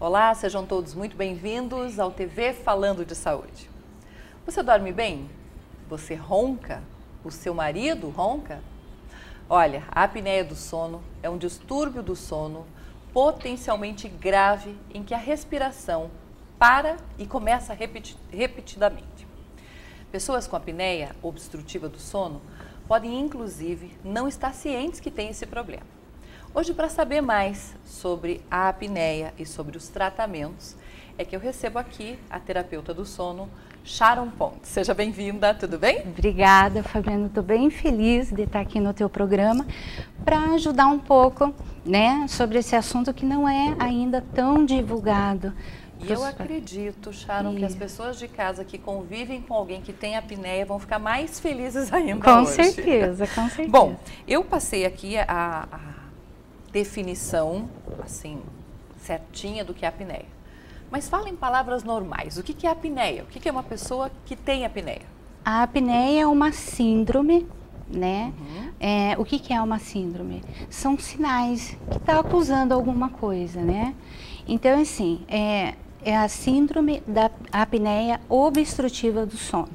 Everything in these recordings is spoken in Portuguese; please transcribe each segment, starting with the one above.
Olá, sejam todos muito bem-vindos ao TV Falando de Saúde. Você dorme bem? Você ronca? O seu marido ronca? Olha, a apneia do sono é um distúrbio do sono potencialmente grave em que a respiração para e começa repetidamente. Pessoas com apneia obstrutiva do sono podem, inclusive, não estar cientes que têm esse problema. Hoje, para saber mais sobre a apneia e sobre os tratamentos, é que eu recebo aqui a terapeuta do sono, Sharon Pontes. Seja bem-vinda, tudo bem? Obrigada, Fabiana. Estou bem feliz de estar aqui no teu programa para ajudar um pouco, né, sobre esse assunto que não é ainda tão divulgado. E eu acredito, Sharon, que as pessoas de casa que convivem com alguém que tem apneia vão ficar mais felizes ainda com hoje. Certeza, com certeza. Bom, eu passei aqui a definição, assim, certinha do que é apneia. Mas fala em palavras normais. O que é apneia? O que é uma pessoa que tem apneia? A apneia é uma síndrome, né? O que é uma síndrome? São sinais que está acusando alguma coisa, né? Então, assim, é a síndrome da apneia obstrutiva do sono,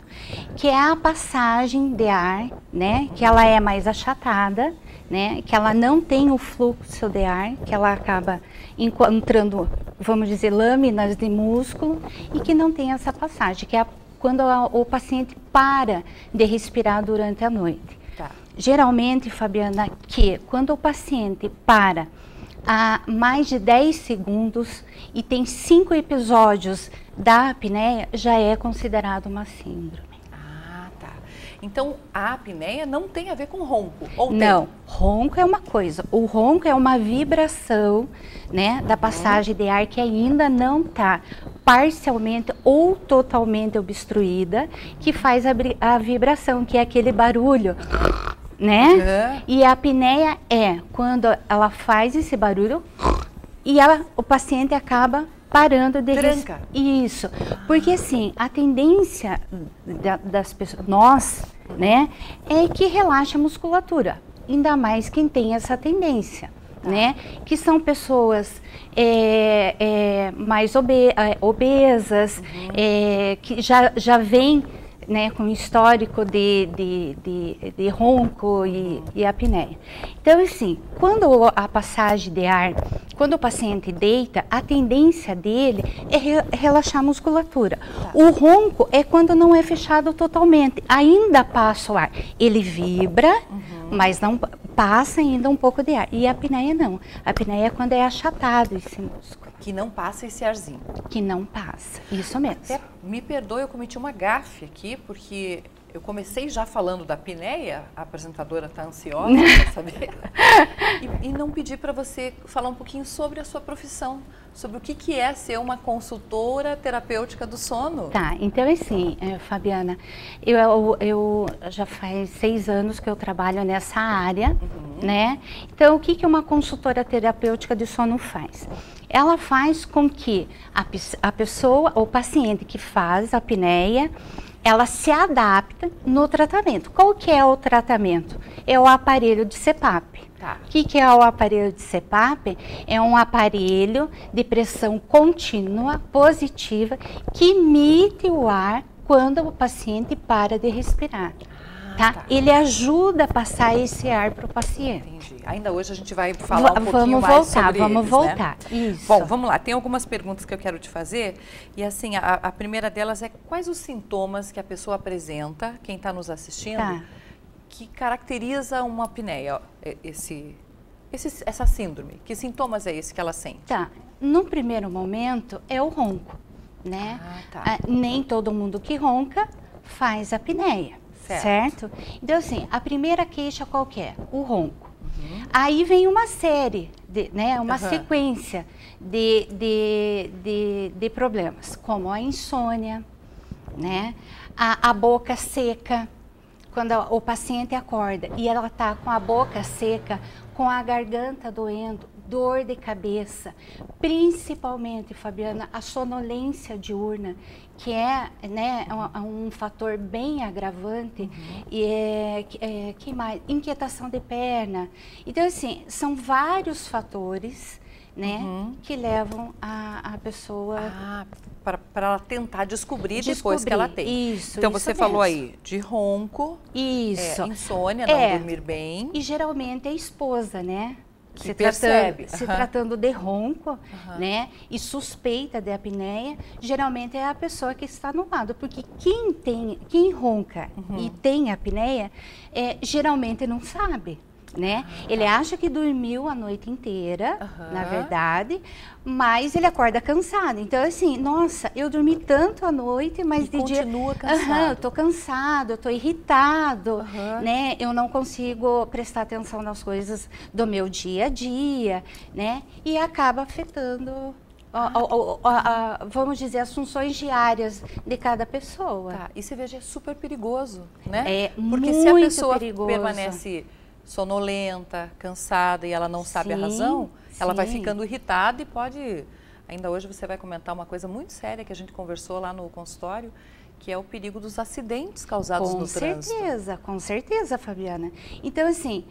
que é a passagem de ar, né? Que ela é mais achatada, né? Que ela não tem o fluxo de ar, que ela acaba encontrando, vamos dizer, lâminas de músculo e que não tem essa passagem, que é quando o paciente para de respirar durante a noite. Tá. Geralmente, Fabiana, que quando o paciente para há mais de 10 segundos e tem 5 episódios da apneia, já é considerado uma síndrome. Ah, tá. Então, a apneia não tem a ver com ronco, ou não, tem? Ronco é uma coisa. O ronco é uma vibração, né, da passagem de ar que ainda não está parcialmente ou totalmente obstruída, que faz a vibração, que é aquele barulho, né? E a apneia é quando ela faz esse barulho e o paciente acaba parando de respirar. Isso, porque assim, a tendência das pessoas, nós, né, é que relaxa a musculatura, ainda mais quem tem essa tendência, né, que são pessoas mais obesas, que já vêm, né, com histórico de ronco e apneia. Então, assim, quando a passagem de ar, quando o paciente deita, a tendência dele é relaxar a musculatura. O ronco é quando não é fechado totalmente, ainda passa o ar. Ele vibra, mas não passa ainda um pouco de ar. E a apneia não. A apneia é quando é achatado esse músculo. Que não passa esse arzinho. Que não passa, isso mesmo. Até, me perdoe, eu cometi uma gafe aqui, porque eu comecei já falando da apneia, a apresentadora está ansiosa para saber, e não pedi para você falar um pouquinho sobre a sua profissão, sobre o que é ser uma consultora terapêutica do sono. Tá, então assim, Fabiana, eu já faz 6 anos que eu trabalho nessa área, né? Então, o que uma consultora terapêutica de sono faz? Ela faz com que a pessoa, o paciente que faz a apneia, ela se adapta no tratamento. Qual que é o tratamento? É o aparelho de CPAP. Tá. O que é o aparelho de CPAP? É um aparelho de pressão contínua, positiva, que emite o ar quando o paciente para de respirar. Tá? Ele ajuda a passar esse ar para o paciente. Entendi. Ainda hoje a gente vai falar um pouquinho mais sobre Vamos voltar. Né? Isso. Bom, vamos lá. Tem algumas perguntas que eu quero te fazer. E assim, a primeira delas é quais os sintomas que a pessoa apresenta, quem está nos assistindo, que caracteriza uma apneia, essa síndrome. Que sintomas é esse que ela sente? Tá. No primeiro momento é o ronco, né? Nem todo mundo que ronca faz apneia. Certo? Então, assim, a primeira queixa qual que é? O ronco. Aí vem uma série, uma sequência de problemas, como a insônia, né? A boca seca, quando o paciente acorda e ela está com a boca seca, com a garganta doendo, dor de cabeça, principalmente, Fabiana, a sonolência diurna, que é, né, um fator bem agravante, e que mais? Inquietação de perna. Então, assim, são vários fatores né, que levam a pessoa... para ela tentar descobrir depois que ela tem. Isso, então, isso você mesmo. falou aí de ronco, insônia, não dormir bem. E geralmente é a esposa, né? Que percebe. Se tratando de ronco, né, e suspeita de apneia, geralmente é a pessoa que está no lado, porque quem ronca e tem apneia, geralmente não sabe, né? Ele acha que dormiu a noite inteira, na verdade, mas ele acorda cansado. Então, assim, nossa, eu dormi tanto à noite, mas de dia... continua cansado. Eu tô cansado, eu tô irritado, né? Eu não consigo prestar atenção nas coisas do meu dia a dia, né? E acaba afetando... vamos dizer, as funções diárias de cada pessoa. Tá. E você veja, é super perigoso, né? Porque se a pessoa perigoso. permanece sonolenta, cansada e ela não sabe a razão, ela vai ficando irritada e pode... Ainda hoje você vai comentar uma coisa muito séria que a gente conversou lá no consultório, que é o perigo dos acidentes causados no trânsito. Com certeza, Fabiana. Então, assim,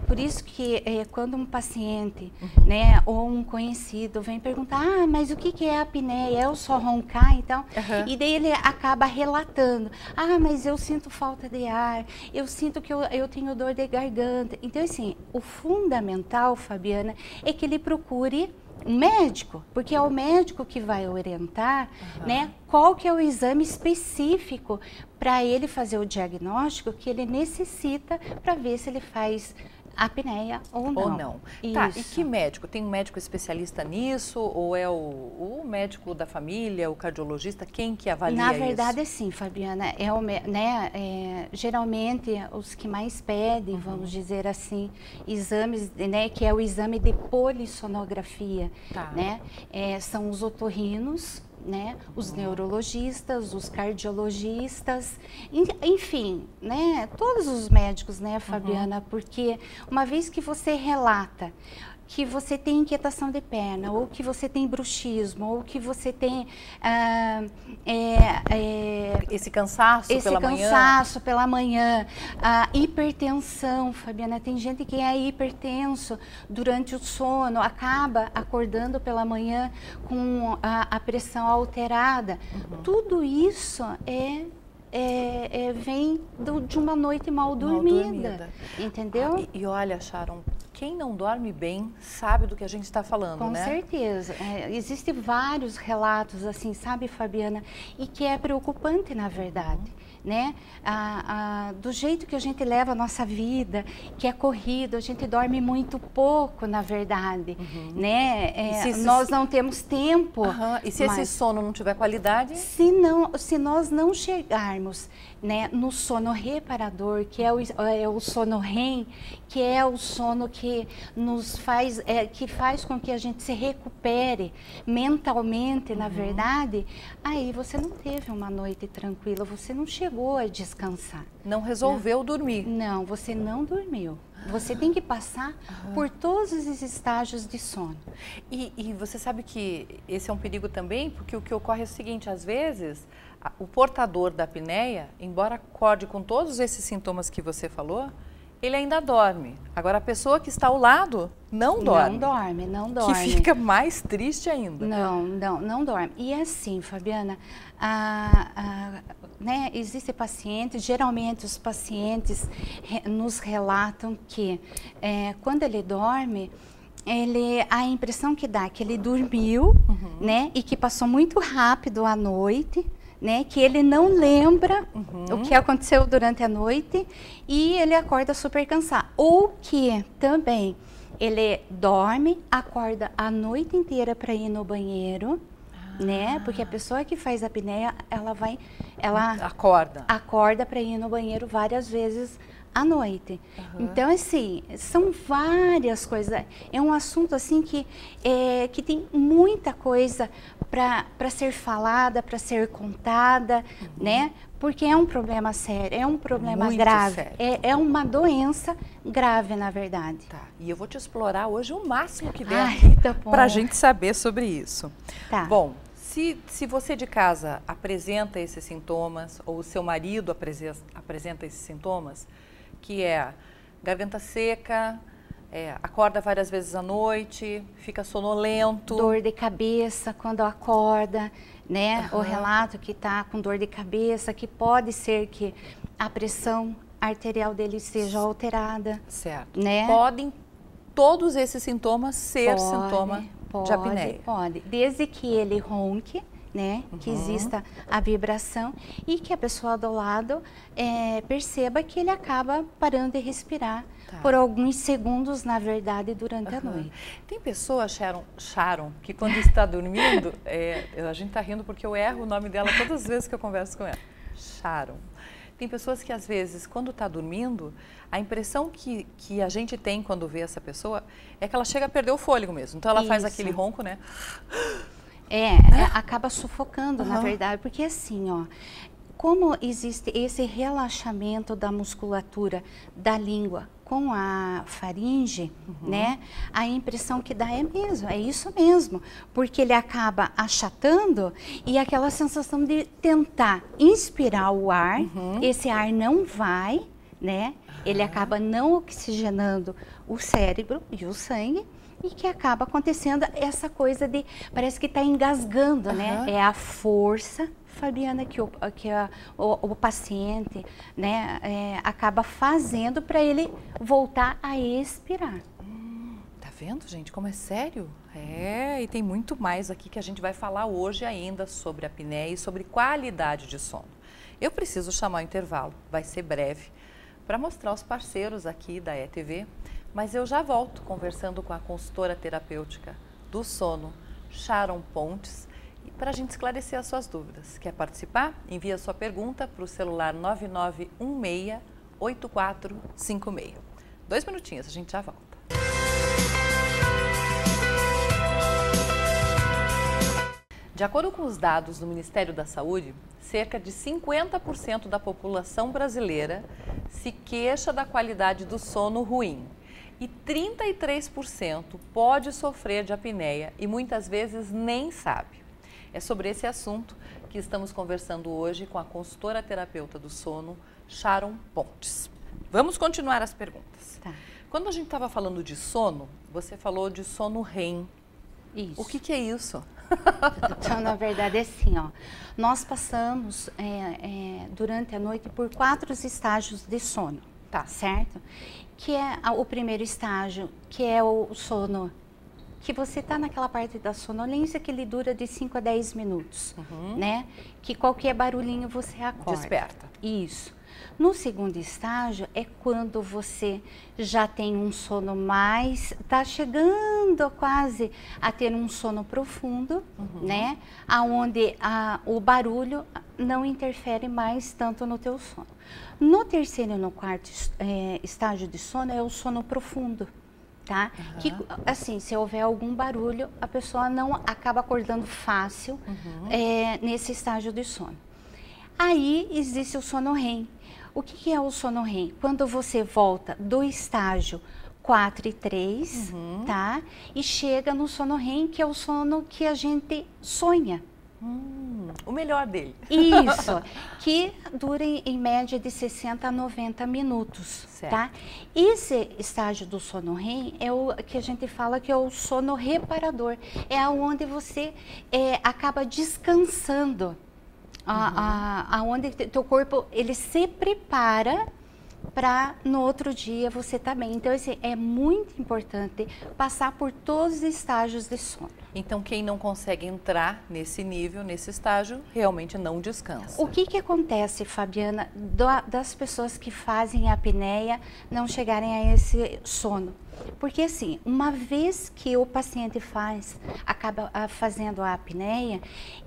por isso que quando um paciente, né, ou um conhecido vem perguntar, mas o que é a apneia? É eu só roncar, então? E daí ele acaba relatando, mas eu sinto falta de ar, eu sinto que eu tenho dor de garganta. Então, assim, o fundamental, Fabiana, é que ele procure um médico, porque é o médico que vai orientar, né, qual que é o exame específico para ele fazer o diagnóstico que ele necessita para ver se ele faz apneia ou não. Tá, e que médico? Tem um médico especialista nisso? Ou é o médico da família, o cardiologista? Quem que avalia isso? Na verdade, sim, Fabiana. Geralmente, os que mais pedem, vamos dizer assim, exames, né, que é o exame de polissonografia, né? São os otorrinos, né, os neurologistas, os cardiologistas, enfim, né, todos os médicos, né, Fabiana, porque uma vez que você relata que você tem inquietação de perna, ou que você tem bruxismo, ou que você tem esse cansaço pela manhã, hipertensão, Fabiana, tem gente que é hipertenso durante o sono, acaba acordando pela manhã com a pressão alterada. Tudo isso vem de uma noite mal dormida. Entendeu? E olha, Sharon, quem não dorme bem sabe do que a gente está falando, né? Com certeza. Existem vários relatos, assim, sabe, Fabiana? E que é preocupante, na verdade. Né? Do jeito que a gente leva a nossa vida, que é corrido, a gente dorme muito pouco, na verdade, né? Nós não temos tempo. E se esse sono não tiver qualidade? Se nós não chegarmos, né, no sono reparador, que é o sono REM, que é o sono que nos faz, que faz com que a gente se recupere mentalmente, na verdade, aí você não teve uma noite tranquila, você não chegou a descansar. Não resolveu dormir. Não, você não dormiu. Você tem que passar por todos os estágios de sono. E você sabe que esse é um perigo também, porque o que ocorre é o seguinte, às vezes, o portador da apneia, embora acorde com todos esses sintomas que você falou, ele ainda dorme. Agora, a pessoa que está ao lado não dorme. Não dorme. Que fica mais triste ainda. Não dorme. E assim, Fabiana, né, existem pacientes, geralmente os pacientes nos relatam que quando ele dorme, a impressão que dá é que ele dormiu, né, e que passou muito rápido a noite, né, que ele não lembra o que aconteceu durante a noite e ele acorda super cansado. Ou que também ele dorme, acorda a noite inteira para ir no banheiro, né? Porque a pessoa que faz apneia, ela acorda para ir no banheiro várias vezes à noite. Então, assim, são várias coisas. É um assunto, assim, que tem muita coisa para ser falada, para ser contada, né? Porque é um problema sério, é um problema muito grave. É uma doença grave, na verdade. Tá. E eu vou te explorar hoje o máximo que der aqui para a gente saber sobre isso. Tá. Bom, se você de casa apresenta esses sintomas, ou o seu marido apresenta esses sintomas, que é garganta seca, acorda várias vezes à noite, fica sonolento. Dor de cabeça quando acorda, né? O relato que está com dor de cabeça, que pode ser que a pressão arterial dele seja alterada. Certo. Né? Podem todos esses sintomas ser sintoma de apneia? Pode, desde que ele ronque, né, que exista a vibração e que a pessoa do lado perceba que ele acaba parando de respirar por alguns segundos, na verdade, durante a noite. Tem pessoas, Sharon, que quando está dormindo, a gente está rindo porque eu erro o nome dela todas as vezes que eu converso com ela. Sharon. Tem pessoas que às vezes, quando está dormindo, a impressão que a gente tem quando vê essa pessoa é que ela chega a perder o fôlego mesmo. Então ela faz aquele ronco, né? Acaba sufocando, na verdade, porque assim, ó, como existe esse relaxamento da musculatura da língua com a faringe, né, a impressão que dá é isso mesmo, porque ele acaba achatando e aquela sensação de tentar inspirar o ar, esse ar não vai, né, ele acaba não oxigenando o cérebro e o sangue, e que acaba acontecendo essa coisa de, parece que está engasgando, né? É a força, Fabiana, que o paciente, né, acaba fazendo para ele voltar a expirar. Tá vendo, gente, como é sério? E tem muito mais aqui que a gente vai falar hoje ainda sobre a apneia e sobre qualidade de sono. Eu preciso chamar o intervalo, vai ser breve, para mostrar os parceiros aqui da ETV. Mas eu já volto conversando com a consultora terapêutica do sono, Sharon Pontes, para a gente esclarecer as suas dúvidas. Quer participar? Envie a sua pergunta para o celular 9916-8456. 2 minutinhos, a gente já volta. De acordo com os dados do Ministério da Saúde, cerca de 50% da população brasileira se queixa da qualidade do sono ruim. E 33% pode sofrer de apneia e muitas vezes nem sabe. É sobre esse assunto que estamos conversando hoje com a consultora terapeuta do sono, Sharon Pontes. Vamos continuar as perguntas. Tá. Quando a gente estava falando de sono, você falou de sono REM. Isso. O que é isso? Então, na verdade, é assim, ó. Nós passamos durante a noite por 4 estágios de sono, Tá. certo? Que é o primeiro estágio, que é o sono, que você está naquela parte da sonolência que ele dura de 5 a 10 minutos, né? Que qualquer barulhinho você acorda. Desperta. Isso. No segundo estágio é quando você já tem um sono mais, está chegando quase a ter um sono profundo, né? Aonde o barulho não interfere mais tanto no teu sono. No terceiro e no quarto estágio de sono é o sono profundo, tá? Que, assim, se houver algum barulho, a pessoa não acaba acordando fácil nesse estágio de sono. Aí existe o sono REM. O que é o sono REM? Quando você volta do estágio 4 e 3, tá? E chega no sono REM, que é o sono que a gente sonha. O melhor dele. Isso, que dura em média de 60 a 90 minutos, Certo. tá? Esse estágio do sono REM é o que a gente fala que é o sono reparador. É onde você acaba descansando. Aonde teu corpo ele se prepara para no outro dia você tá bem. Então assim, é muito importante passar por todos os estágios de sono. Então quem não consegue entrar nesse nível, nesse estágio, realmente não descansa. O que acontece, Fabiana, das pessoas que fazem a apneia não chegarem a esse sono? Porque assim, uma vez que o paciente acaba fazendo a apneia,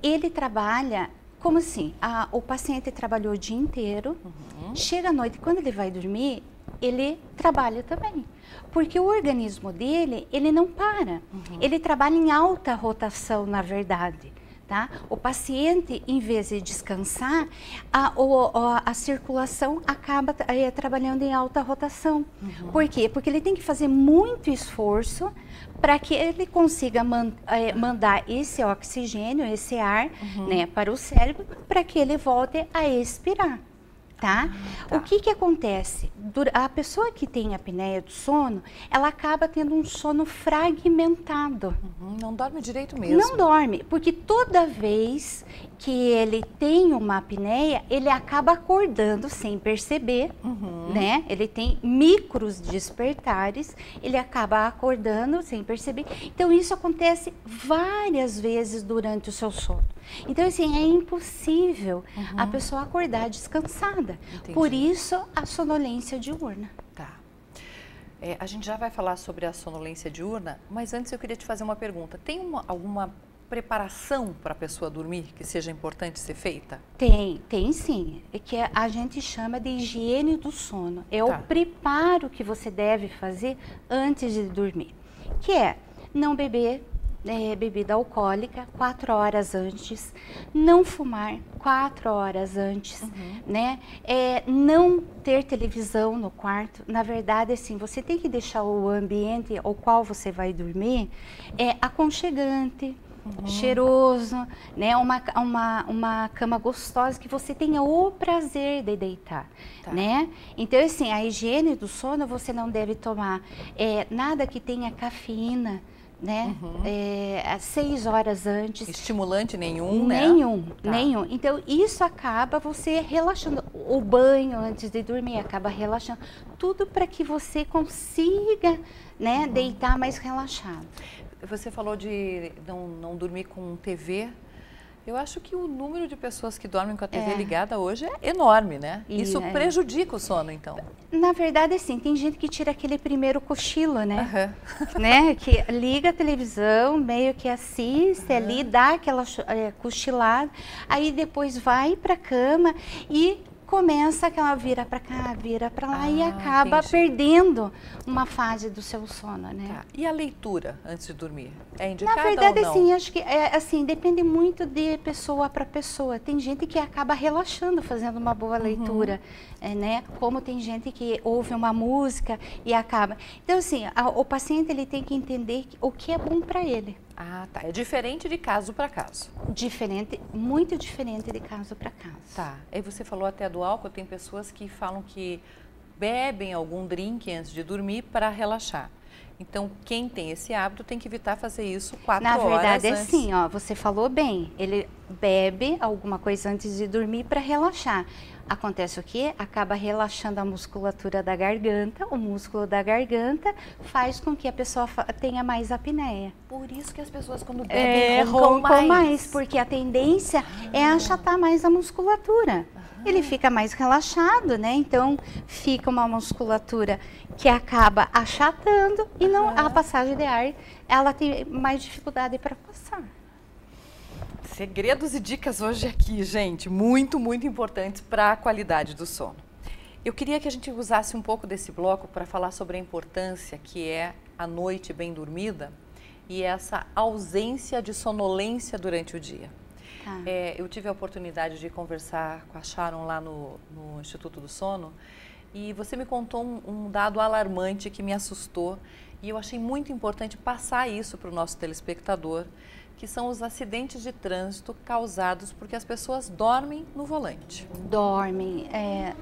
ele trabalha como assim, o paciente trabalhou o dia inteiro, chega à noite, quando ele vai dormir, ele trabalha também. Porque o organismo dele, ele não para. Ele trabalha em alta rotação, na verdade. Tá? O paciente, em vez de descansar, a circulação acaba trabalhando em alta rotação. Por quê? Porque ele tem que fazer muito esforço para que ele consiga mandar esse oxigênio, esse ar, né, para o cérebro, para que ele volte a expirar. Tá? Tá. O que acontece? A pessoa que tem apneia do sono, ela acaba tendo um sono fragmentado. Não dorme direito mesmo. Não dorme, porque toda vez que ele tem uma apneia, ele acaba acordando sem perceber, né? Ele tem micros despertares, ele acaba acordando sem perceber. Então, isso acontece várias vezes durante o seu sono. Então, assim, é impossível a pessoa acordar descansada. Entendi. Por isso, a sonolência diurna. Tá. A gente já vai falar sobre a sonolência diurna, mas antes eu queria te fazer uma pergunta. Tem alguma preparação para a pessoa dormir que seja importante ser feita? Tem sim. É que a gente chama de higiene do sono. É Tá. o preparo que você deve fazer antes de dormir. Que é não beber bebida alcoólica 4 horas antes, não fumar 4 horas antes, né? Não ter televisão no quarto. Na verdade, assim, você tem que deixar o ambiente ao qual você vai dormir aconchegante, cheiroso, né? Uma cama gostosa que você tenha o prazer de deitar, Tá. né? Então, assim, a higiene do sono, você não deve tomar nada que tenha cafeína, né? Às 6 horas antes. Estimulante nenhum, né? Nenhum. Então, isso acaba você relaxando. O banho antes de dormir acaba relaxando. Tudo para que você consiga, né, deitar mais relaxado. Você falou de não dormir com TV. Eu acho que o número de pessoas que dormem com a TV ligada hoje é enorme, né? Isso prejudica o sono, então. Na verdade, sim, tem gente que tira aquele primeiro cochilo, né? Né? Que liga a televisão, meio que assiste ali, dá aquela cochilada, aí depois vai para a cama e começa aquela vira para cá, vira para lá e acaba perdendo uma fase do seu sono, né? Tá. E a leitura antes de dormir? É indicada Na verdade, ou não? sim, acho que assim, depende muito de pessoa para pessoa. Tem gente que acaba relaxando fazendo uma boa leitura, né? Como tem gente que ouve uma música e acaba. Então, assim, o paciente ele tem que entender o que é bom para ele. Ah, tá. É diferente de caso para caso. Diferente, muito diferente de caso para caso. Tá. Aí você falou até do álcool, tem pessoas que falam que bebem algum drink antes de dormir para relaxar. Então, quem tem esse hábito tem que evitar fazer isso 4 horas antes. Na verdade, antes. é assim, ó, você falou bem, ele bebe alguma coisa antes de dormir para relaxar. Acontece o quê? Acaba relaxando a musculatura da garganta, o músculo da garganta faz com que a pessoa tenha mais apneia. Por isso que as pessoas quando bebem roncam mais, porque a tendência é achatar mais a musculatura. Ele fica mais relaxado, né? Então, fica uma musculatura que acaba achatando e não, a passagem de ar, ela tem mais dificuldade para passar. Segredos e dicas hoje aqui, gente, muito, muito importantes para a qualidade do sono. Eu queria que a gente usasse um pouco desse bloco para falar sobre a importância que é a noite bem dormida e essa ausência de sonolência durante o dia. Eu tive a oportunidade de conversar com a Sharon lá no Instituto do Sono e você me contou um dado alarmante que me assustou e eu achei muito importante passar isso para o nosso telespectador, que são os acidentes de trânsito causados porque as pessoas dormem no volante. Dormem.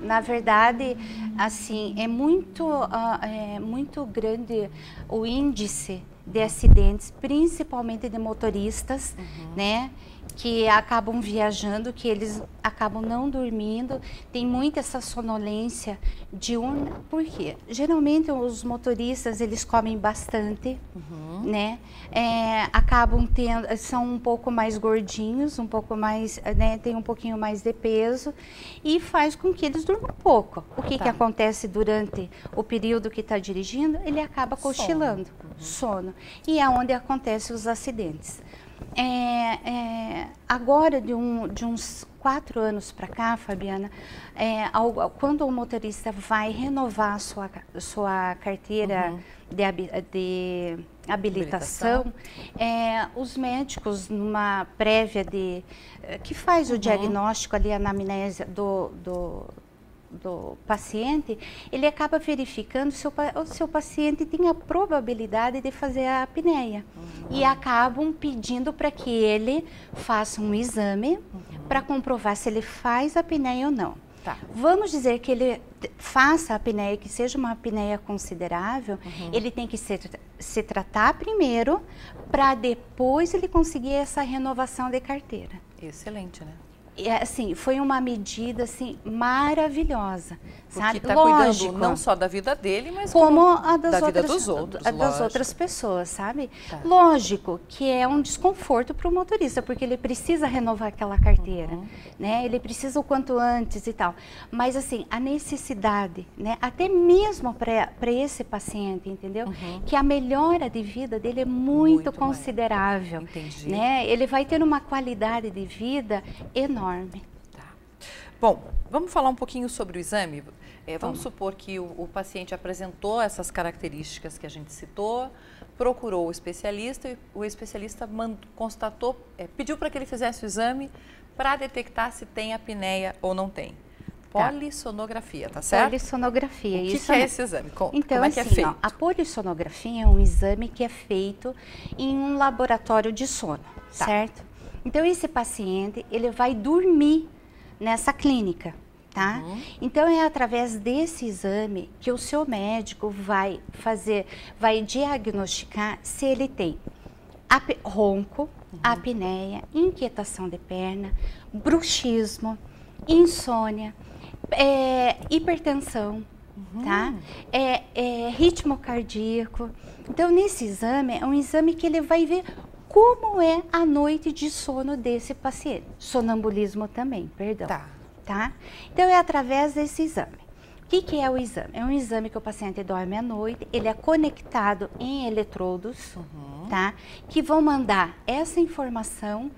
Na verdade, assim, é muito grande o índice de acidentes, principalmente de motoristas, né? Que acabam viajando, que eles acabam não dormindo, tem muita essa sonolência diurna. Por quê? Geralmente os motoristas, eles comem bastante, né? Acabam são um pouco mais gordinhos, um pouco mais, né? Tem um pouquinho mais de peso e faz com que eles durmam pouco. O que acontece durante o período que está dirigindo? Ele acaba cochilando, sono. E é onde acontecem os acidentes. Agora, de uns 4 anos para cá, Fabiana, quando o motorista vai renovar a sua carteira de habilitação, os médicos, numa prévia que faz o diagnóstico ali, a anamnese do paciente, ele acaba verificando se o seu paciente tem a probabilidade de fazer a apneia. E acabam pedindo para que ele faça um exame para comprovar se ele faz a apneia ou não. Tá. Vamos dizer que ele faça a apneia, que seja uma apneia considerável, ele tem que se tratar primeiro, para depois ele conseguir essa renovação de carteira. Excelente, né? Assim, foi uma medida assim maravilhosa, sabe? Porque está cuidando não só da vida dele, mas como a da vida dos outros, das outras pessoas, sabe? Tá. Lógico que é um desconforto para o motorista, porque ele precisa renovar aquela carteira, né? Ele precisa o quanto antes e tal. Mas assim, a necessidade, né? Até mesmo para esse paciente, entendeu? Que a melhora de vida dele é muito considerável. Entendi. Né? Ele vai ter uma qualidade de vida enorme. Tá. Bom, vamos falar um pouquinho sobre o exame. Vamos supor que o paciente apresentou essas características que a gente citou, procurou o especialista e o especialista constatou, pediu para que ele fizesse o exame para detectar se tem apneia ou não tem. Polissonografia, tá certo? Polissonografia, o que é esse exame? Então, como é que assim, é feito? a polissonografia é um exame que é feito em um laboratório de sono, certo? Então, esse paciente, ele vai dormir nessa clínica, tá? Então, é através desse exame que o seu médico vai diagnosticar se ele tem ronco, apneia, inquietação de perna, bruxismo, insônia, hipertensão, tá? Ritmo cardíaco. Então, nesse exame, é um exame que ele vai ver como é a noite de sono desse paciente. Sonambulismo também, perdão. Tá? Então, é através desse exame. O que é o exame? É um exame que o paciente dorme à noite, ele é conectado em eletrodos, tá? Que vão mandar essa informação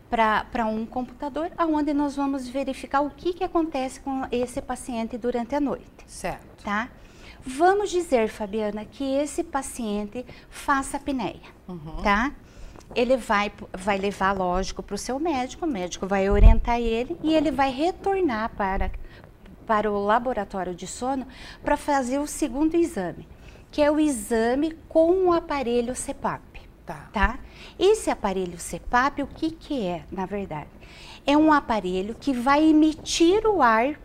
para um computador, onde nós vamos verificar o que acontece com esse paciente durante a noite. Certo. Tá? Vamos dizer, Fabiana, que esse paciente faça apneia, tá? Ele vai levar, lógico, para o seu médico, o médico vai orientar ele e ele vai retornar para o laboratório de sono para fazer o segundo exame, que é o exame com o aparelho CPAP. Tá? Esse aparelho CPAP, o que é, na verdade? É um aparelho que vai emitir o ar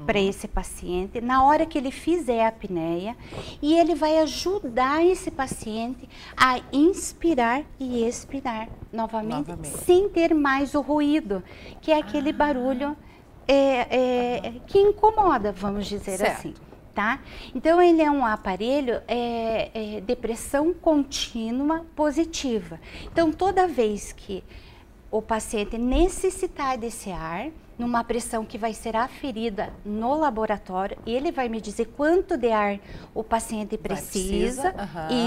para esse paciente na hora que ele fizer a apneia e ele vai ajudar esse paciente a inspirar e expirar novamente. Sem ter mais o ruído, que é aquele barulho que incomoda, vamos dizer assim. Tá? Então, ele é um aparelho de pressão contínua positiva. Então, toda vez que o paciente necessitar desse ar, numa pressão que vai ser aferida no laboratório, ele vai me dizer quanto de ar o paciente precisa.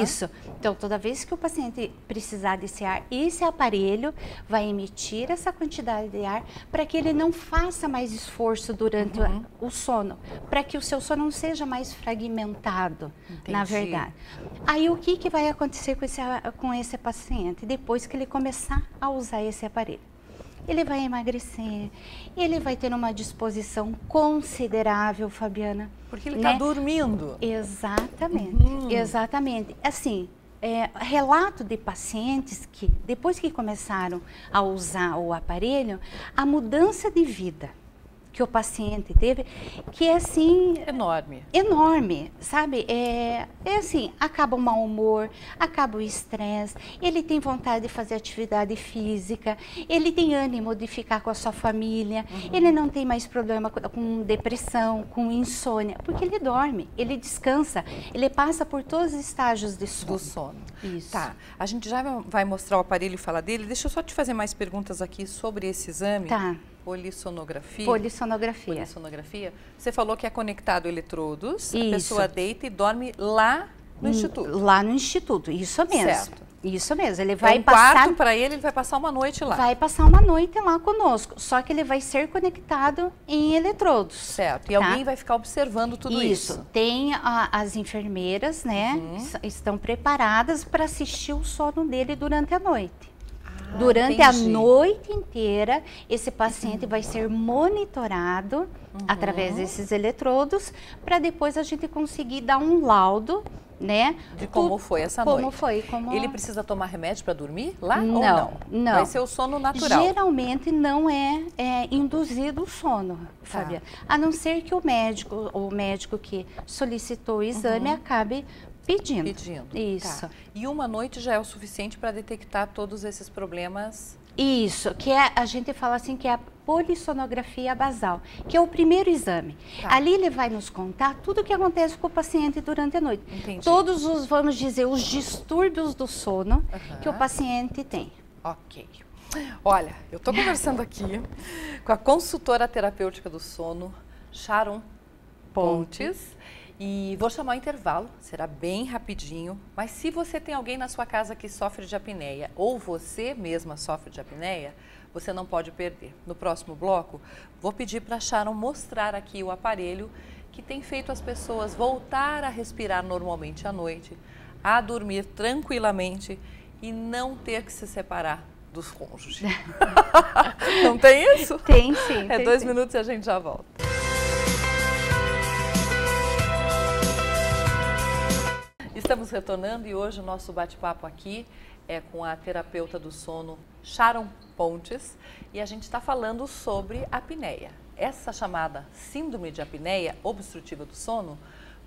Isso. Então, toda vez que o paciente precisar desse ar, esse aparelho vai emitir essa quantidade de ar para que ele não faça mais esforço durante o sono, para que o seu sono não seja mais fragmentado, na verdade. Aí, o que vai acontecer com esse paciente depois que ele começar a usar esse aparelho? Ele vai emagrecer, ele vai ter uma disposição considerável, Fabiana. Porque ele está dormindo. Exatamente, exatamente. Assim, relato de pacientes que, depois que começaram a usar o aparelho, a mudança de vida que o paciente teve, que é assim... Enorme, sabe? Assim, acaba o mau humor, acaba o estresse, ele tem vontade de fazer atividade física, ele tem ânimo de ficar com a sua família, ele não tem mais problema com depressão, com insônia, porque ele dorme, ele descansa, ele passa por todos os estágios de sono. Do sono. Isso. Tá, a gente já vai mostrar o aparelho e falar dele. Deixa eu só te fazer mais perguntas aqui sobre esse exame. Tá. Polissonografia. Polissonografia. Você falou que é conectado eletrodos, Isso. A pessoa deita e dorme lá no instituto. Lá no instituto, isso mesmo. Certo. Isso mesmo, ele vai passar... quarto para ele vai passar uma noite lá. Vai passar uma noite lá conosco, só que ele vai ser conectado em eletrodos. Certo, e alguém vai ficar observando tudo isso. Isso, tem as enfermeiras, né, estão preparadas para assistir o sono dele durante a noite. Durante a entendi. noite inteira, esse paciente vai ser monitorado através desses eletrodos, para depois a gente conseguir dar um laudo, né? De como foi essa noite. Como foi. Ele precisa tomar remédio para dormir lá ou Não, não. Vai ser o sono natural. Geralmente não é induzido o sono, Fabiana. A não ser que o médico que solicitou o exame acabe pedindo. Isso. Tá. E uma noite já é o suficiente para detectar todos esses problemas? Isso, que a gente fala assim que é a polissonografia basal, que é o primeiro exame. Tá. Ali ele vai nos contar tudo o que acontece com o paciente durante a noite. Entendi. Todos os, vamos dizer, os distúrbios do sono que o paciente tem. Ok. Olha, eu estou conversando aqui com a consultora terapêutica do sono, Sharon Pontes. E vou chamar o intervalo, será bem rapidinho, mas se você tem alguém na sua casa que sofre de apneia ou você mesma sofre de apneia, você não pode perder. No próximo bloco, vou pedir para a Sharon mostrar aqui o aparelho que tem feito as pessoas voltar a respirar normalmente à noite, a dormir tranquilamente e não ter que se separar dos cônjuges. Não tem isso? Tem sim. É 2 minutos e a gente já volta. Estamos retornando e hoje o nosso bate-papo aqui é com a terapeuta do sono, Sharon Pontes, e a gente está falando sobre apneia. Essa chamada síndrome de apneia obstrutiva do sono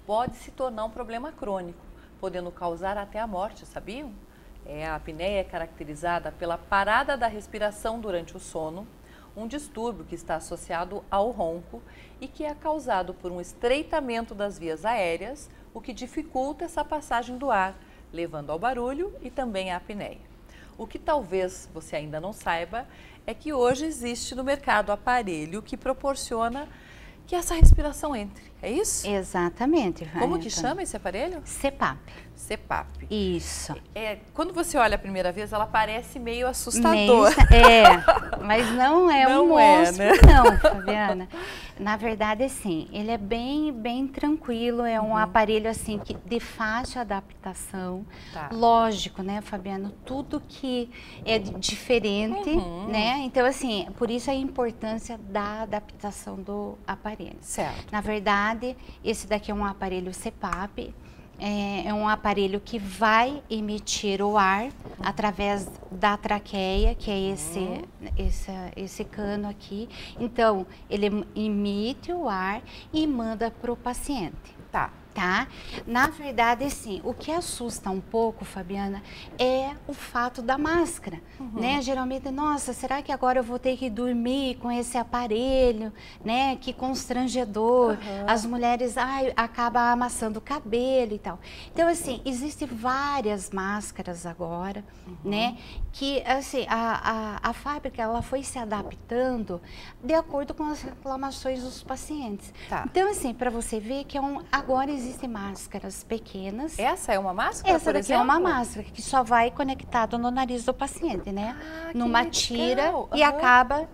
pode se tornar um problema crônico, podendo causar até a morte, sabiam? A apneia é caracterizada pela parada da respiração durante o sono, um distúrbio que está associado ao ronco e que é causado por um estreitamento das vias aéreas, o que dificulta essa passagem do ar, levando ao barulho e também à apneia. O que talvez você ainda não saiba é que hoje existe no mercado aparelho que proporciona que essa respiração entre, é isso? Exatamente. Como que chama esse aparelho? CPAP. CPAP. Isso. Quando você olha a primeira vez, ela parece meio assustadora. Mas não é um monstro, né? não, Fabiana. Na verdade, assim, ele é bem tranquilo, é um aparelho, assim, que de fácil adaptação. Tá. Lógico, né, Fabiana? Tudo que é diferente, né? Então, assim, por isso a importância da adaptação do aparelho. Certo. Na verdade, esse daqui é um aparelho CPAP. É um aparelho que vai emitir o ar através da traqueia, que é esse cano aqui. Então, ele emite o ar e manda para o paciente. Tá? Na verdade, sim, o que assusta um pouco, Fabiana, é o fato da máscara, né? Geralmente, nossa, será que agora eu vou ter que dormir com esse aparelho, né? Que constrangedor. As mulheres, acabam amassando o cabelo e tal. Então, assim, existem várias máscaras agora, né? Que, assim, a fábrica, ela foi se adaptando de acordo com as reclamações dos pacientes. Tá. Então, assim, para você ver que agora existem máscaras pequenas. Essa é uma máscara, Essa daqui é uma máscara que só vai conectado no nariz do paciente, né? Numa tira e acaba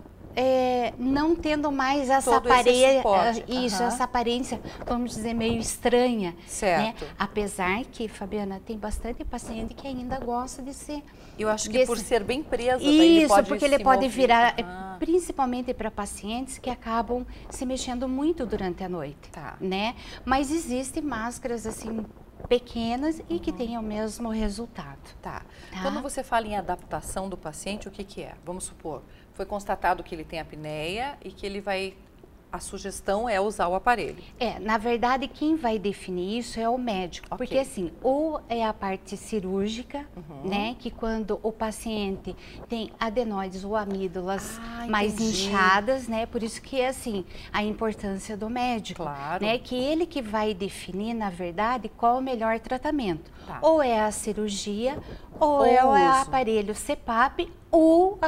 não tendo mais essa essa aparência, vamos dizer, meio estranha. Certo. Né? Apesar que, Fabiana, tem bastante paciente que ainda gosta de ser... Eu acho que por ser bem presa, ele pode porque ele pode virar, principalmente para pacientes que acabam se mexendo muito durante a noite, Tá. né? Mas existem máscaras assim pequenas e que têm o mesmo resultado. Tá. Quando você fala em adaptação do paciente, o que que é? Vamos supor, foi constatado que ele tem apneia e que ele vai... A sugestão é usar o aparelho. Na verdade, quem vai definir isso é o médico. Ok. Porque assim, ou é a parte cirúrgica, né? Que quando o paciente tem adenoides ou amígdalas mais inchadas, né? Por isso que, assim, a importância do médico. Claro. Né? Que ele que vai definir, na verdade, qual o melhor tratamento. Tá. Ou é a cirurgia, ou é o aparelho CPAP, ou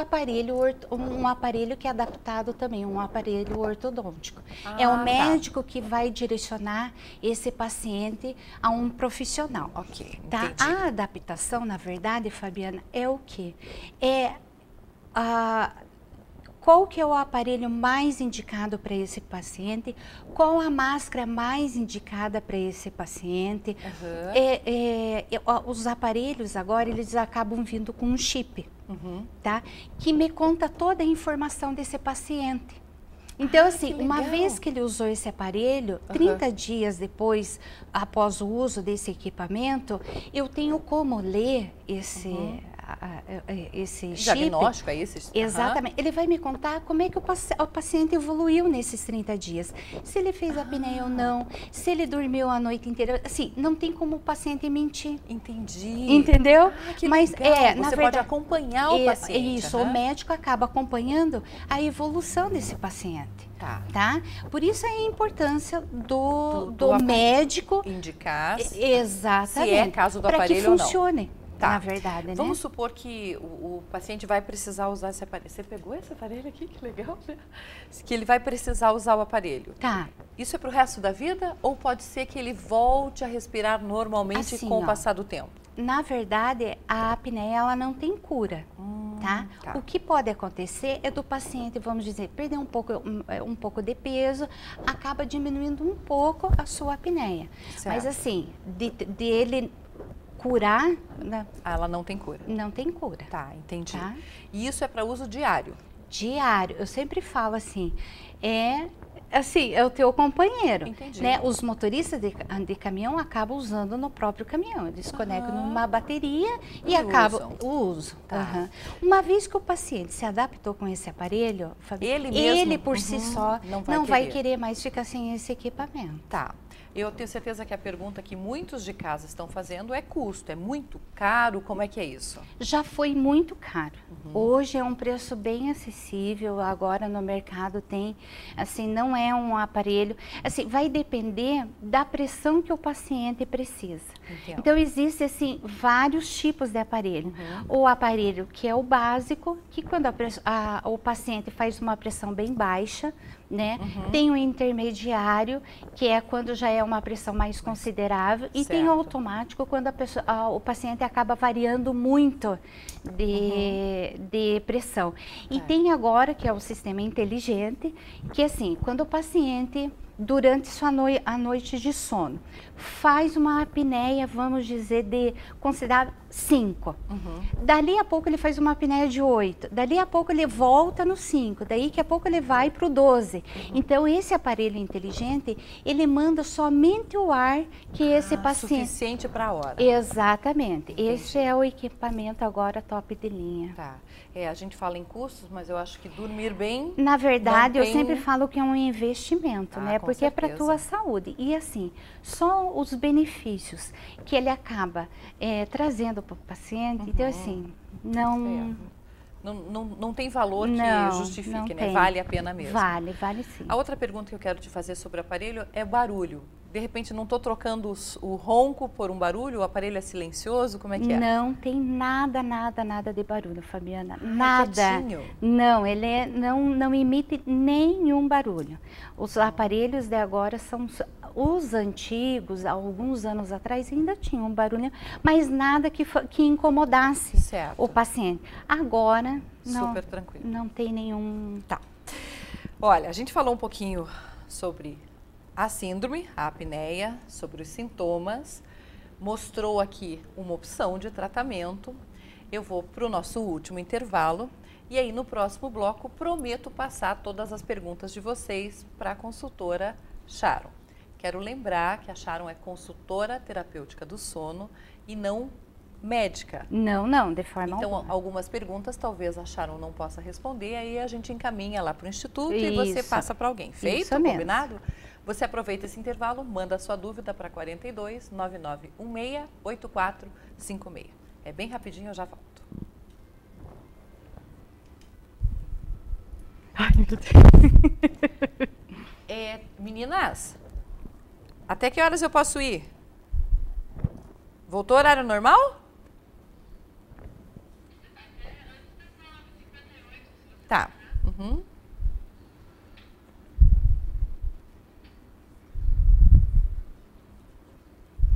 um aparelho que é adaptado também, um aparelho ortodôntico. É o médico que vai direcionar esse paciente a um profissional. Ok, tá? entendi. A adaptação, na verdade, Fabiana, é o quê? qual que é o aparelho mais indicado para esse paciente, qual a máscara mais indicada para esse paciente. Os aparelhos agora, eles acabam vindo com um chip, tá? Que me conta toda a informação desse paciente. Então, assim, uma vez que ele usou esse aparelho, 30 dias depois, após o uso desse equipamento, eu tenho como ler esse chip. Diagnóstico, é esse? Exatamente. Ele vai me contar como é que o paciente evoluiu nesses 30 dias. Se ele fez apneia ou não, se ele dormiu a noite inteira. Assim, não tem como o paciente mentir. Entendi. Entendeu? Que Mas legal. na Você verdade, pode acompanhar o paciente. Isso, o médico acaba acompanhando a evolução desse paciente. Tá? Por isso a importância do médico indicar exatamente, se é caso do aparelho ou não. Para que funcione, na verdade, né? Vamos supor que o paciente vai precisar usar esse aparelho. Você pegou esse aparelho aqui? Que legal, né? Que ele vai precisar usar o aparelho. Tá. Isso é para o resto da vida ou pode ser que ele volte a respirar normalmente assim, com o passar do tempo? Na verdade, a apneia ela não tem cura, tá? O que pode acontecer é do paciente, vamos dizer, perder um pouco de peso, acaba diminuindo um pouco a sua apneia. Certo. Mas assim, de ele curar, né? Ela não tem cura. Não tem cura. Tá, entendi. Tá? E isso é para uso diário? Diário. Eu sempre falo assim, é o teu companheiro. Entendi. Né? Os motoristas de caminhão acabam usando no próprio caminhão. Eles conectam numa bateria e acabam o uso. Tá. Uma vez que o paciente se adaptou com esse aparelho, ele por si só não vai querer mais ficar sem esse equipamento. Tá. Eu tenho certeza que a pergunta que muitos de casa estão fazendo é custo. É muito caro? Como é que é isso? Já foi muito caro. Hoje é um preço bem acessível. Agora no mercado tem, assim, não é um aparelho. Assim, vai depender da pressão que o paciente precisa. Entendo. Então existe assim vários tipos de aparelho. O aparelho que é o básico, que quando o paciente faz uma pressão bem baixa, né? Tem o intermediário, que é quando já é uma pressão mais considerável, e tem o automático, quando o paciente acaba variando muito de pressão. E tem agora, que é o sistema inteligente, que assim, quando o paciente, durante sua noite de sono, faz uma apneia, vamos dizer, considerada 5. Dali a pouco ele faz uma apneia de 8. Dali a pouco ele volta no 5. Daí que a pouco ele vai para o 12. Então, esse aparelho inteligente, ele manda somente o ar que esse paciente... Suficiente para a hora. Exatamente. Entendi. Esse é o equipamento agora top de linha. Tá. A gente fala em custos, mas eu acho que dormir bem... Na verdade, eu sempre falo que é um investimento, né? Porque certeza. É para a tua saúde. E assim, só os benefícios que ele acaba trazendo para o paciente, então assim, não tem valor que justifique, né? Vale a pena mesmo. Vale sim. A outra pergunta que eu quero te fazer sobre o aparelho é barulho. De repente, não estou trocando o ronco por um barulho? O aparelho é silencioso? Como é que é? Não tem nada de barulho, Fabiana. Nada. Quietinho. Não, ele não emite nenhum barulho. Os aparelhos de agora são... Os antigos, alguns anos atrás, ainda tinham um barulho, mas nada que incomodasse o paciente. Agora, super tranquilo. Não tem nenhum... Tá. Olha, a gente falou um pouquinho sobre a síndrome, a apneia, sobre os sintomas, mostrou aqui uma opção de tratamento. Eu vou para o nosso último intervalo e aí no próximo bloco prometo passar todas as perguntas de vocês para a consultora Sharon. Quero lembrar que a Sharon é consultora terapêutica do sono e não médica. Não, de forma alguma. Então, algumas perguntas talvez a Sharon não possa responder, aí a gente encaminha lá para o Instituto e você passa para alguém. Feito? Isso mesmo. Combinado? Você aproveita esse intervalo, manda a sua dúvida para 42 9916 8456. É bem rapidinho, eu já volto. Ai, meu Deus. Meninas, até que horas eu posso ir? Voltou ao horário normal? Tá.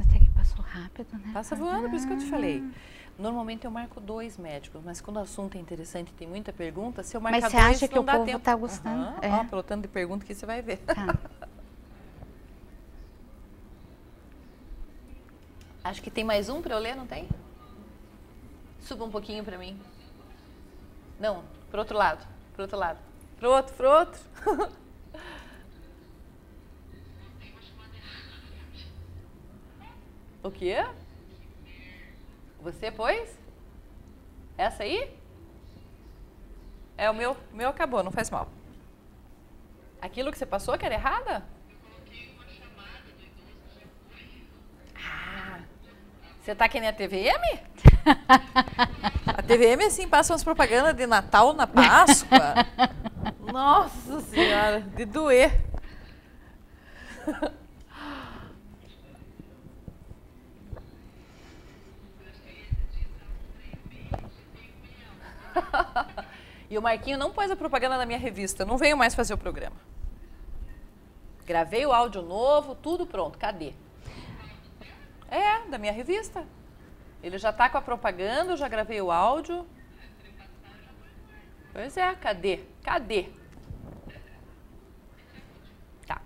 Até que passou rápido, né? Passa voando, por isso que eu te falei. Normalmente eu marco 2 médicos, mas quando o assunto é interessante e tem muita pergunta, se eu marcar Mas 2, você acha que não o dá povo tempo. está gostando? Aham. É. Ó, pelo tanto de pergunta que você vai ver. Tá. Acho que tem mais um para eu ler, não tem? Suba um pouquinho para mim. Não, pro outro lado, pro outro lado. Pro outro, pro outro. O quê? Você pôs? Essa aí? É, o meu acabou, não faz mal. Aquilo que você passou que era errada? Ah, você tá que nem a TVM? A TVM, assim, passa umas propagandas de Natal na Páscoa. Nossa Senhora, de doer. E o Marquinho não pôs a propaganda na minha revista, não veio mais fazer o programa. Gravei o áudio novo, tudo pronto, cadê? É, da minha revista. Ele já tá com a propaganda, eu já gravei o áudio. Pois é, cadê? Cadê? Tá.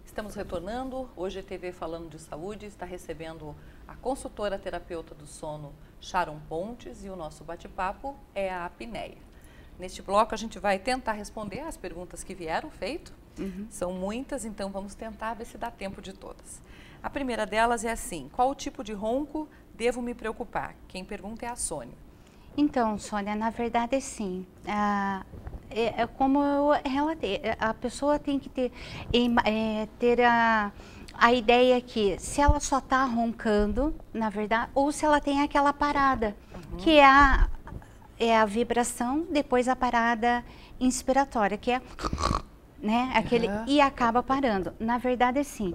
Estamos retornando, hoje a TV Falando de Saúde está recebendo a consultora terapeuta do sono Sharon Pontes e o nosso bate-papo é a apneia. Neste bloco a gente vai tentar responder as perguntas que vieram feito, são muitas, então vamos tentar ver se dá tempo de todas. A primeira delas é assim, qual tipo de ronco devo me preocupar? Quem pergunta é a Sônia. Então, Sônia, na verdade, sim. É como eu relatei, a pessoa tem que ter a ideia que se ela só está roncando, na verdade, ou se ela tem aquela parada, que é a vibração, depois a parada inspiratória, que é, né, aquele, e acaba parando. Na verdade, sim,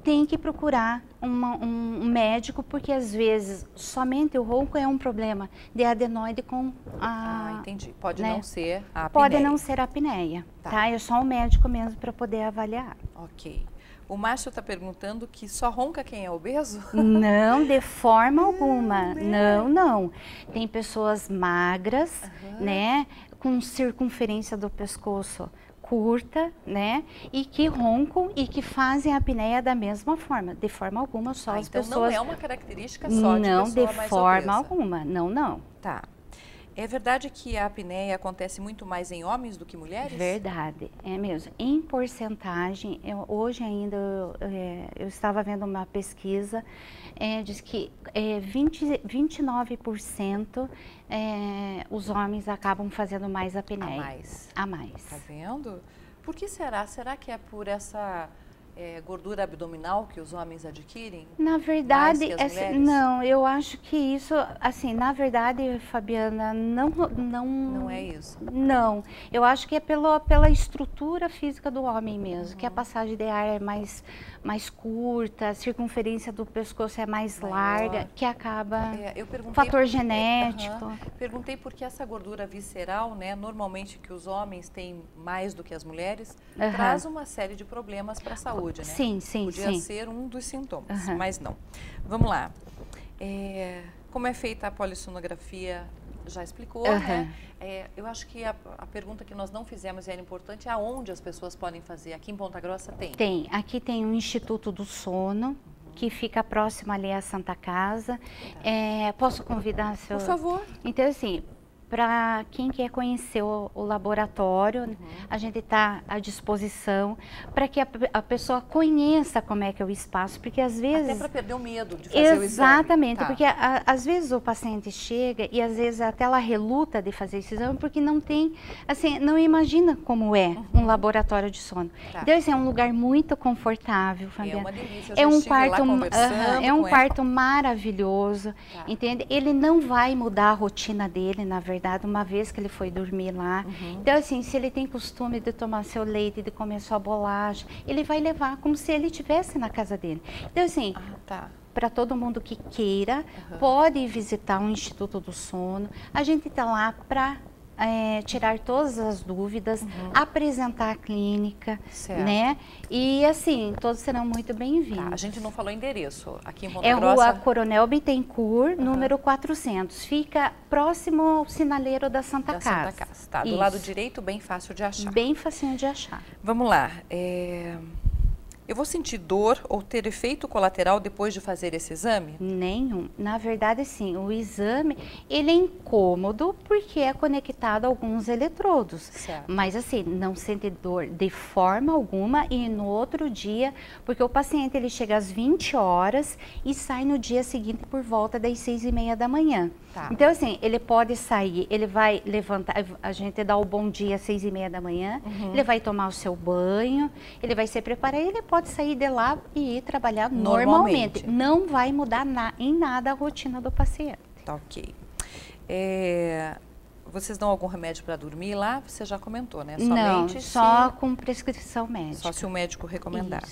tem que procurar um médico, porque às vezes somente o ronco é um problema de adenoide com a... entendi. Pode, né? não ser a apneia. Pode não ser a apneia, tá? É só um médico mesmo para poder avaliar. Ok. O Márcio está perguntando que só ronca quem é obeso? Não, de forma alguma. Não, não. Tem pessoas magras, né? Com circunferência do pescoço curta, né? E que roncam e que fazem a apneia da mesma forma. De forma alguma, só as então pessoas... não é uma característica só de não, pessoa de mais forma obesa. alguma. Não, não. Tá. É verdade que a apneia acontece muito mais em homens do que mulheres? Verdade, é mesmo. Em porcentagem, hoje ainda eu estava vendo uma pesquisa, diz que 29% os homens acabam fazendo mais apneia. A mais. A mais. Tá vendo? Por que será? Será que é por essa gordura abdominal que os homens adquirem? Na verdade, mais que as mulheres? não, eu acho que isso, assim, na verdade, Fabiana, não é isso. Não, eu acho que é pela estrutura física do homem mesmo, que a passagem de ar é mais curta, a circunferência do pescoço é mais larga, que acaba eu perguntei fator genético. Perguntei por que essa gordura visceral, né, normalmente que os homens têm mais do que as mulheres, traz uma série de problemas para a saúde. Né? Sim. Podia ser um dos sintomas, mas não. Vamos lá. Como é feita a polissonografia? Já explicou, né? Eu acho que a pergunta que nós não fizemos e era importante é aonde as pessoas podem fazer. Aqui em Ponta Grossa tem? Tem. Aqui tem o Instituto do Sono, que fica próximo ali à Santa Casa. Posso convidar seu... Por favor. Então, assim, para quem quer conhecer o laboratório, a gente está à disposição para que a pessoa conheça como é que é o espaço, porque às vezes... Até para perder o medo de fazer o exame. Exatamente, porque às vezes o paciente chega e às vezes até ela reluta de fazer esse exame porque não tem, assim, não imagina como é um laboratório de sono. Então, assim, é um lugar muito confortável, Fabiana. É uma delícia, é um quarto maravilhoso, entende? Ele não vai mudar a rotina dele, na verdade, uma vez que ele foi dormir lá. Então, assim, se ele tem costume de tomar seu leite, de comer sua bolacha, ele vai levar como se ele estivesse na casa dele. Então, assim, para todo mundo que queira, pode visitar o Instituto do Sono. A gente está lá para tirar todas as dúvidas, apresentar a clínica, né? E assim, todos serão muito bem-vindos. Tá, a gente não falou endereço, aqui em Ponta É Grossa. Rua Coronel Bittencourt, número 400. Fica próximo ao sinaleiro da Santa Casa. Santa Casa, tá, do lado direito, bem fácil de achar. Bem facinho de achar. Vamos lá, eu vou sentir dor ou ter efeito colateral depois de fazer esse exame? Nenhum. Na verdade, sim, o exame, ele é incômodo porque é conectado a alguns eletrodos. Certo. Mas assim, não sente dor de forma alguma e no outro dia, porque o paciente ele chega às 20 horas e sai no dia seguinte por volta das 6h30 da manhã. Tá. Então assim, ele pode sair, ele vai levantar, a gente dá o bom dia às 6h30 da manhã, ele vai tomar o seu banho, ele vai se preparar e ele pode sair de lá e ir trabalhar normalmente. Não vai mudar em nada a rotina do paciente. Tá, ok. Vocês dão algum remédio para dormir lá? Você já comentou, né? Somente não, só com prescrição médica. Só se o médico recomendar.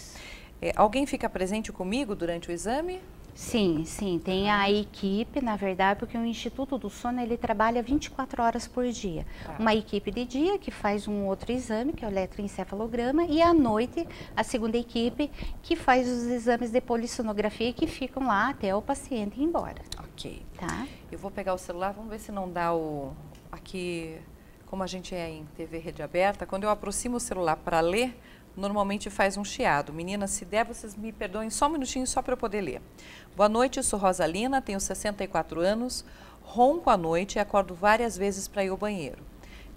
Alguém fica presente comigo durante o exame? Sim, sim, tem a equipe, na verdade, porque o Instituto do Sono, ele trabalha 24 horas por dia. Uma equipe de dia que faz um outro exame, que é o eletroencefalograma, e à noite, a segunda equipe que faz os exames de polissonografia que ficam lá até o paciente ir embora. Ok. Tá? Eu vou pegar o celular, vamos ver se não dá aqui, como a gente é em TV rede aberta, quando eu aproximo o celular para ler, normalmente faz um chiado. Meninas, se der, vocês me perdoem só um minutinho só para eu poder ler. Boa noite, eu sou Rosalina, tenho 64 anos, ronco à noite e acordo várias vezes para ir ao banheiro.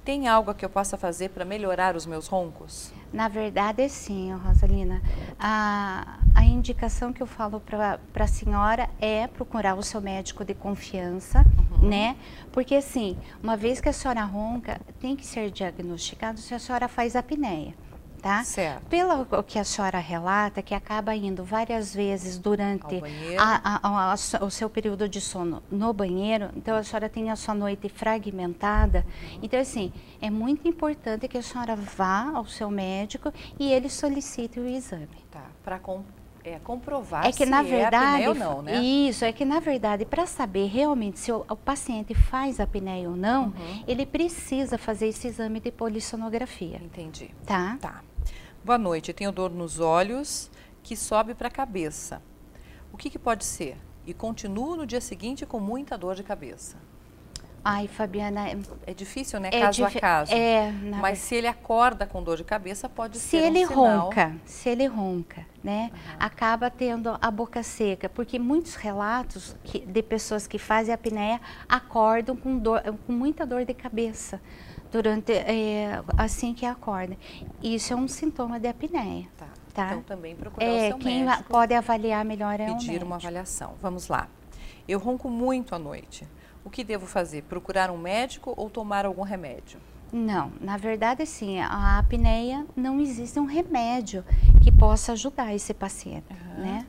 Tem algo que eu possa fazer para melhorar os meus roncos? Na verdade, sim, Rosalina. A indicação que eu falo para a senhora é procurar o seu médico de confiança, né? Porque, assim, uma vez que a senhora ronca, tem que ser diagnosticado se a senhora faz apneia. Tá? Certo. Pelo que a senhora relata, que acaba indo várias vezes durante o seu período de sono no banheiro, então a senhora tem a sua noite fragmentada. Então, assim, é muito importante que a senhora vá ao seu médico e ele solicite o exame. Tá, para comprovar que, na verdade, apneia ou não, né? Isso, é que na verdade, para saber realmente se o paciente faz apneia ou não, ele precisa fazer esse exame de polissonografia. Entendi. Tá? Tá. Boa noite, eu tenho dor nos olhos que sobe para a cabeça. O que pode ser? E continuo no dia seguinte com muita dor de cabeça. Ai, Fabiana... É difícil, né? Caso a caso. Mas se ele acorda com dor de cabeça, pode ser um sinal. Se ele ronca, né? Acaba tendo a boca seca. Porque muitos relatos de pessoas que fazem apneia acordam com muita dor de cabeça. Assim que acorda. Isso é um sintoma de apneia. Tá? Então também procurar o seu quem médico. Pode avaliar melhor é o médico. Pedir uma avaliação. Vamos lá. Eu ronco muito à noite. O que devo fazer? Procurar um médico ou tomar algum remédio? Não, na verdade sim, a apneia não existe um remédio que possa ajudar esse paciente, né?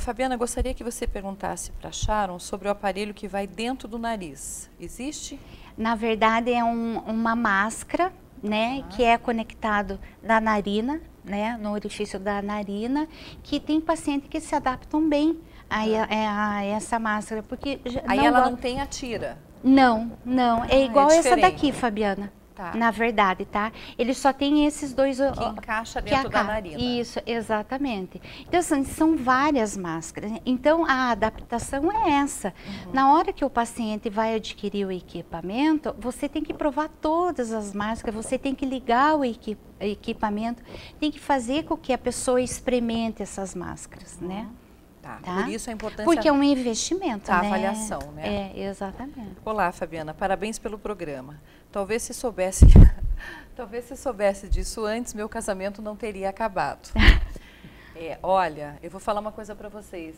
Fabiana, gostaria que você perguntasse para a Sharon sobre o aparelho que vai dentro do nariz. Existe? Na verdade é uma máscara, né, que é conectado na narina, né, no orifício da narina, que tem pacientes que se adaptam bem a essa máscara, porque aí ela não tem a tira? Não, é igual essa daqui, Fabiana. Tá. Na verdade, tá? Ele só tem esses dois... Que encaixa dentro da narina. Isso, exatamente. Então, assim, são várias máscaras. Então, a adaptação é essa. Na hora que o paciente vai adquirir o equipamento, você tem que provar todas as máscaras, você tem que ligar o equipamento, tem que fazer com que a pessoa experimente essas máscaras, né? Tá. Por isso a importância... Porque é um investimento, da avaliação, né? Exatamente. Olá, Fabiana, parabéns pelo programa. Talvez se soubesse disso antes, meu casamento não teria acabado. Olha, eu vou falar uma coisa para vocês.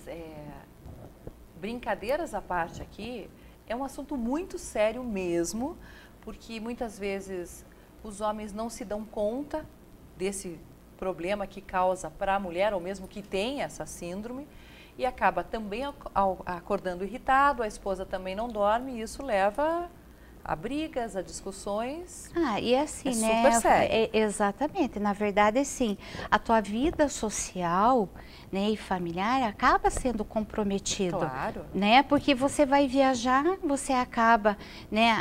Brincadeiras à parte aqui, é um assunto muito sério mesmo, porque muitas vezes os homens não se dão conta desse problema que causa para a mulher, ou mesmo que tem essa síndrome, e acaba também acordando irritado, a esposa também não dorme, e isso leva a brigas, a discussões. E assim, é né? Super sério. Exatamente. Na verdade, assim, a tua vida social, né, e familiar acaba sendo comprometido. Claro. Né? Porque você vai viajar, você acaba, né,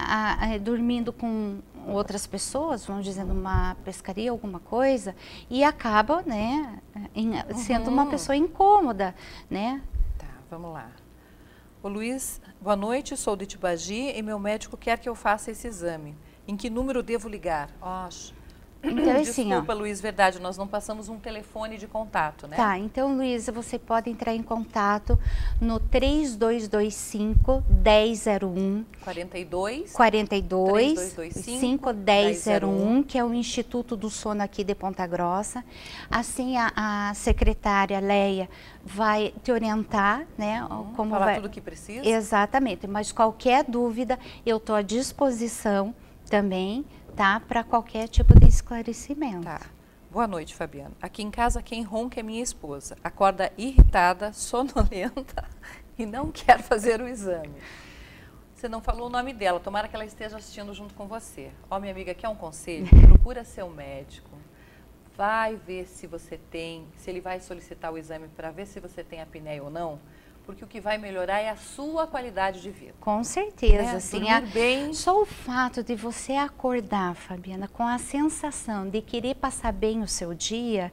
dormindo com outras pessoas, vamos dizer, numa pescaria, alguma coisa, e acaba, né, sendo uma pessoa incômoda, né? Tá, vamos lá. Ô Luiz, boa noite, sou de Tibagi e meu médico quer que eu faça esse exame. Em que número devo ligar? Então, assim, desculpa, Luiz, verdade, nós não passamos um telefone de contato, né? Tá, então, Luísa, você pode entrar em contato no 3225-1001. 42 3225 1001, que é o Instituto do Sono aqui de Ponta Grossa. Assim, a secretária Leia vai te orientar, né? Como falar tudo o que precisa. Exatamente, mas qualquer dúvida, eu estou à disposição também, tá? Para qualquer tipo de esclarecimento. Tá. Boa noite, Fabiana. Aqui em casa quem ronca é minha esposa. Acorda irritada, sonolenta e não quer fazer o exame. Você não falou o nome dela, tomara que ela esteja assistindo junto com você. Minha amiga, quer um conselho? Procura seu médico, vai ver se você tem, se ele vai solicitar o exame para ver se você tem apneia ou não, porque o que vai melhorar é a sua qualidade de vida. Com certeza, sim. Bem. Só o fato de você acordar, Fabiana, com a sensação de querer passar bem o seu dia,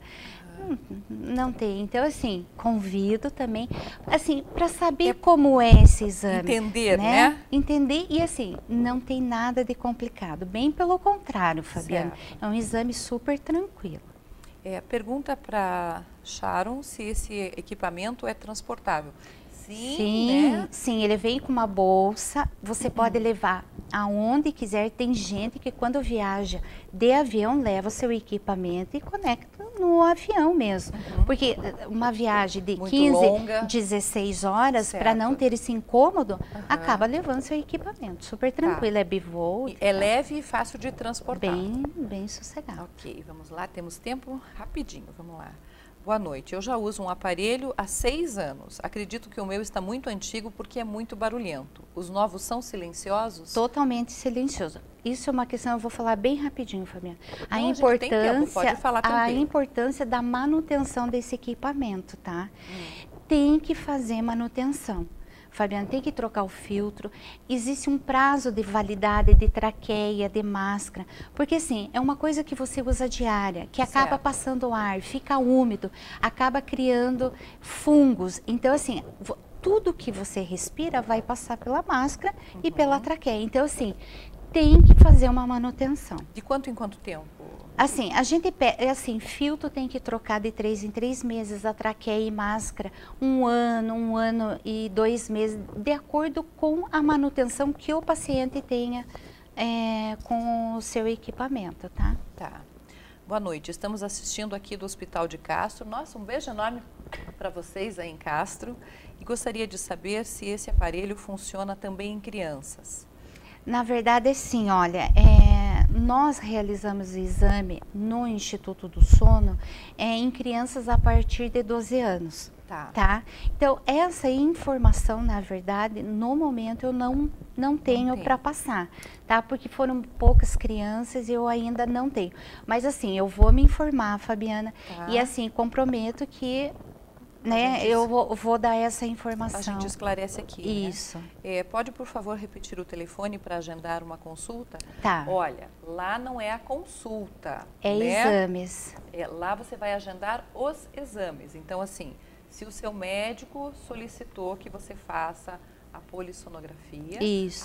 não tem. Então, assim, convido também, assim, para saber como é esse exame. Entender, né? Entender e, assim, não tem nada de complicado. Bem pelo contrário, Fabiana. Certo. É um exame super tranquilo. Pergunta para Sharon se esse equipamento é transportável. Sim, né? Sim, ele vem com uma bolsa, você pode levar aonde quiser. Tem gente que quando viaja de avião leva seu equipamento e conecta no avião mesmo. Porque uma viagem de muito 15, longa. 16 horas, para não ter esse incômodo, acaba levando seu equipamento. Super tranquilo, é bivô. É leve e fácil de transportar. Bem sossegado. Ok, vamos lá, temos tempo rapidinho, vamos lá. Boa noite, eu já uso um aparelho há 6 anos. Acredito que o meu está muito antigo porque é muito barulhento. Os novos são silenciosos? Totalmente silencioso. Isso é uma questão, eu vou falar bem rapidinho, Fabiana. A importância da manutenção desse equipamento, tá? Tem que fazer manutenção. Fabiana, tem que trocar o filtro, existe um prazo de validade de traqueia, de máscara, porque assim, é uma coisa que você usa diária, que acaba passando ar, fica úmido, acaba criando fungos. Então assim, tudo que você respira vai passar pela máscara e pela traqueia. Então assim, tem que fazer uma manutenção. De quanto em quanto tempo? Assim, a gente filtro tem que trocar de 3 em 3 meses, a traqueia e máscara, 1 ano e 2 meses, de acordo com a manutenção que o paciente tenha com o seu equipamento, tá? Tá. Boa noite, estamos assistindo aqui do Hospital de Castro. Nossa, um beijo enorme para vocês aí em Castro. E gostaria de saber se esse aparelho funciona também em crianças. Na verdade, sim, olha, nós realizamos o exame no Instituto do Sono em crianças a partir de 12 anos. Tá? Então, essa informação, na verdade, no momento eu não tenho para passar, tá? Porque foram poucas crianças e eu ainda não tenho. Mas assim, eu vou me informar, Fabiana, e assim, comprometo que eu vou dar essa informação. A gente esclarece aqui. Isso. Né? Pode, por favor, repetir o telefone para agendar uma consulta? Tá. Olha, lá não é a consulta. É exames. Lá você vai agendar os exames. Então, assim, se o seu médico solicitou que você faça a polissonografia,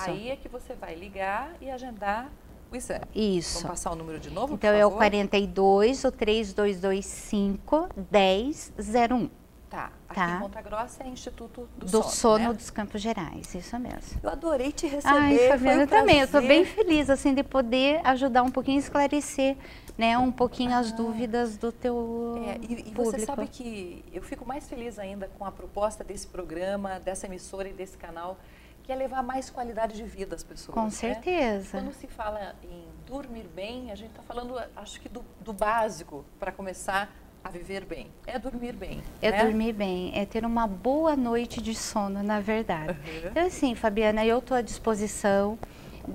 aí é que você vai ligar e agendar o exame. Isso. Vamos passar o número de novo, então, por favor? É o 42, o 3225 1001. Tá. Aqui em Ponta Grossa é Instituto do Sono. Do Sono, né? dos Campos Gerais, isso mesmo. Eu adorei te receber. Ai, Fabiana, eu também. Eu estou bem feliz assim de poder ajudar um pouquinho, esclarecer, né, um pouquinho as dúvidas do teu e público. Você sabe que eu fico mais feliz ainda com a proposta desse programa, dessa emissora e desse canal, que é levar mais qualidade de vida às pessoas. Com certeza. Quando se fala em dormir bem, a gente está falando, acho que do básico para começar a viver bem. É dormir bem. Dormir bem, é ter uma boa noite de sono, na verdade. Então, assim, Fabiana, eu estou à disposição,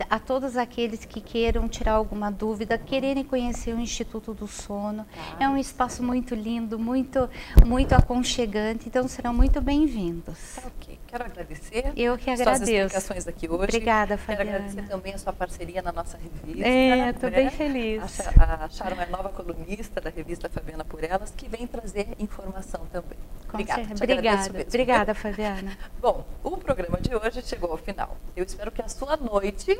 a todos aqueles que queiram tirar alguma dúvida, quererem conhecer o Instituto do Sono. É um espaço muito lindo, muito aconchegante, então serão muito bem-vindos. Ok, quero agradecer. Eu que suas agradeço. explicações aqui hoje. Obrigada, Fabiana. Quero agradecer também a sua parceria na nossa revista. Estou bem feliz. A Sharon é nova colunista da revista Fabiana por Elas, que vem trazer informação também. Obrigada, Fabiana. Bom, o programa de hoje chegou ao final. Eu espero que a sua noite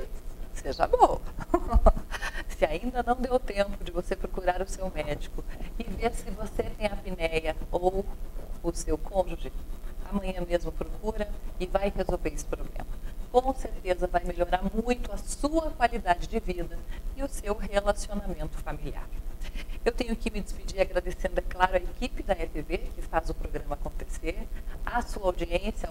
seja boa. Se ainda não deu tempo de você procurar o seu médico e ver se você tem apneia ou o seu cônjuge, amanhã mesmo procura e vai resolver esse problema. Com certeza vai melhorar muito a sua qualidade de vida e o seu relacionamento familiar. Eu tenho que me despedir agradecendo, é claro, a equipe da ETV que faz o programa acontecer, a sua audiência,